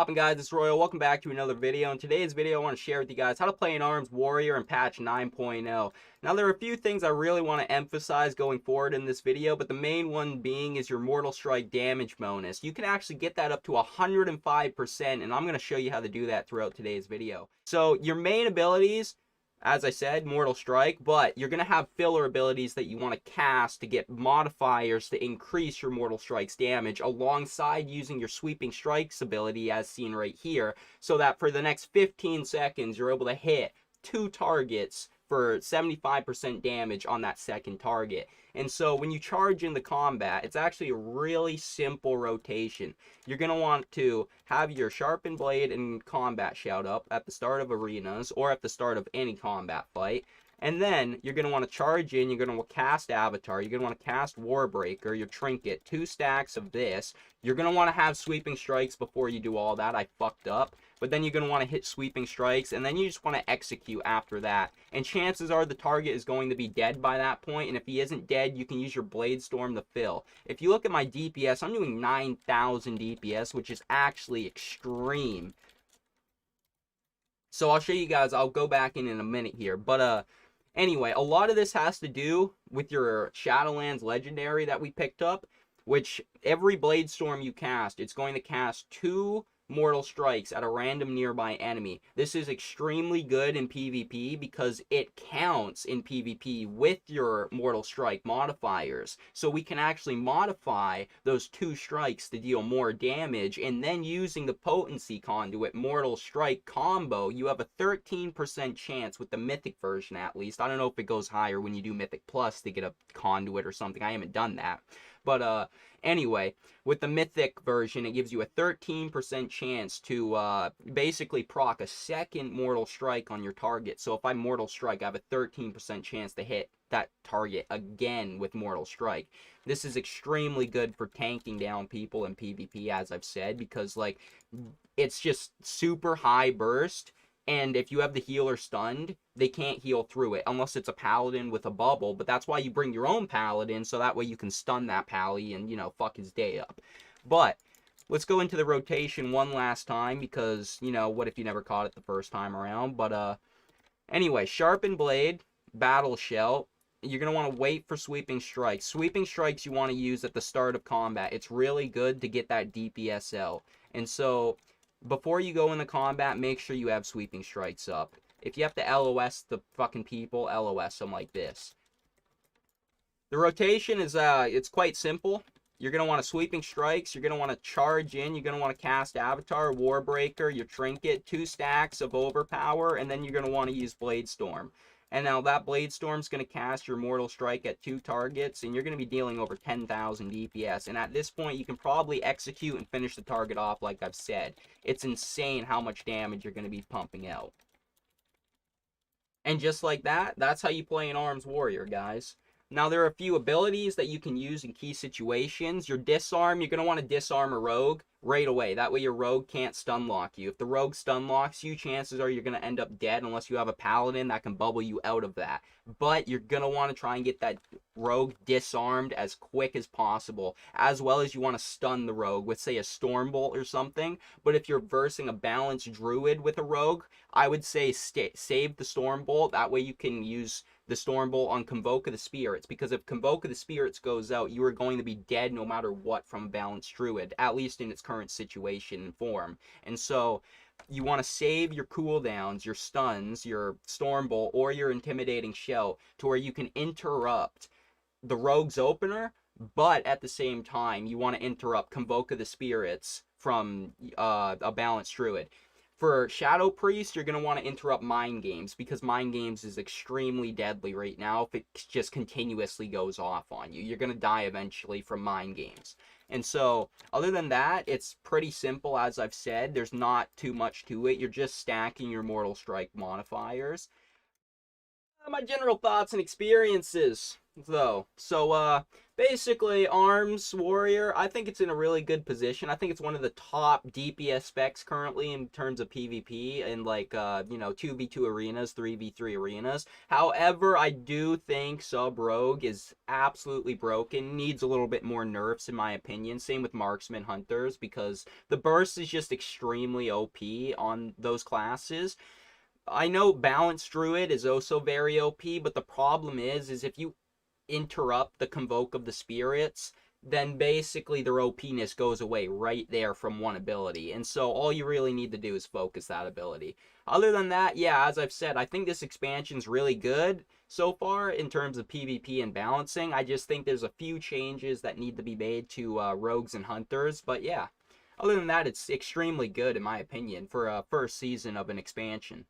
poppin', guys? It's Royal. Welcome back to another video. In today's video, I want to share with you guys how to play an Arms Warrior in patch 9.0. Now, there are a few things I really want to emphasize going forward in this video, but the main one being is your Mortal Strike damage bonus. You can actually get that up to 105%, and I'm going to show you how to do that throughout today's video. So, your main abilities, as I said, Mortal Strike, but you're going to have filler abilities that you want to cast to get modifiers to increase your Mortal Strike's damage alongside using your Sweeping Strikes ability as seen right here, so that for the next 15 seconds you're able to hit 2 targets for 75% damage on that second target. And so when you charge into combat, it's actually a really simple rotation. You're going to want to have your Sharpened Blade and Combat shout up at the start of arenas or at the start of any combat fight. And then you're going to want to charge in, you're going to cast Avatar, you're going to want to cast Warbreaker, your Trinket, 2 stacks of this. You're going to want to have Sweeping Strikes before you do all that. I fucked up. But then you're going to want to hit Sweeping Strikes, and then you just want to execute after that. And chances are the target is going to be dead by that point, and if he isn't dead, you can use your Blade Storm to fill. If you look at my DPS, I'm doing 9,000 DPS, which is actually extreme. So I'll show you guys, I'll go back in a minute here, but anyway, a lot of this has to do with your Shadowlands Legendary that we picked up, which every Blade Storm you cast, it's going to cast 2 Mortal Strikes at a random nearby enemy. This is extremely good in PvP because it counts in PvP with your Mortal Strike modifiers. So we can actually modify those 2 strikes to deal more damage, and then using the Potency Conduit Mortal Strike combo, you have a 13% chance with the Mythic version at least. I don't know if it goes higher when you do Mythic Plus to get a Conduit or something. I haven't done that. But anyway, with the Mythic version, it gives you a 13% chance to basically proc a second Mortal Strike on your target. So if I Mortal Strike, I have a 13% chance to hit that target again with Mortal Strike. This is extremely good for tanking down people in PvP, as I've said, because like it's just super high burst. And if you have the healer stunned, they can't heal through it unless it's a paladin with a bubble. But that's why you bring your own paladin, so that way you can stun that pally and, you know, fuck his day up. But let's go into the rotation one last time because, you know, what if you never caught it the first time around? But anyway, Sharpened Blade, Battle Shell. You're going to want to wait for Sweeping Strikes. Sweeping Strikes you want to use at the start of combat. It's really good to get that DPSL. And so before you go into combat, make sure you have Sweeping Strikes up. If you have to LOS the fucking people, LOS them like this. The rotation is, it's quite simple. You're going to want to Sweeping Strikes. You're going to want to charge in. You're going to want to cast Avatar, Warbreaker, your Trinket, 2 stacks of Overpower, and then you're going to want to use Blade Storm. And now that Blade Storm's going to cast your Mortal Strike at 2 targets, and you're going to be dealing over 10,000 DPS. And at this point, you can probably execute and finish the target off like I've said. It's insane how much damage you're going to be pumping out. And just like that, that's how you play an Arms Warrior, guys. Now, there are a few abilities that you can use in key situations. Your Disarm, you're going to want to disarm a rogue right away. That way your rogue can't stun lock you. If the rogue stun locks you, chances are you're going to end up dead unless you have a paladin that can bubble you out of that. But you're going to want to try and get that rogue disarmed as quick as possible, as well as you want to stun the rogue with, say, a Stormbolt or something. But if you're versing a balanced druid with a rogue, I would say save the Stormbolt. That way you can use the Stormbolt on Convoke of the Spirits, because if Convoke of the Spirits goes out, you are going to be dead no matter what from a balanced druid, at least in its current situation and form. And so you want to save your cooldowns, your stuns, your Stormbolt, or your Intimidating Shout to where you can interrupt the rogue's opener, but at the same time you want to interrupt Convoke of the Spirits from a balanced druid. For Shadow Priest, you're going to want to interrupt Mind Games, because Mind Games is extremely deadly right now if it just continuously goes off on you. You're going to die eventually from Mind Games. And so, other than that, it's pretty simple, as I've said. There's not too much to it. You're just stacking your Mortal Strike modifiers. My general thoughts and experiences, though. So, Basically, Arms Warrior, I think it's in a really good position. I think it's one of the top DPS specs currently in terms of PvP and like, 2v2 arenas, 3v3 arenas. However, I do think Sub Rogue is absolutely broken, needs a little bit more nerfs in my opinion. Same with Marksman Hunters, because the burst is just extremely OP on those classes. I know Balanced Druid is also very OP, but the problem is if you interrupt the convoke of the spirits, then basically their OPness goes away right there from one ability. And so all you really need to do is focus that ability. Other than that, yeah, as I've said, I think this expansion's really good so far in terms of PvP and balancing. I just think there's a few changes that need to be made to rogues and hunters. But yeah, other than that, it's extremely good in my opinion for a first season of an expansion.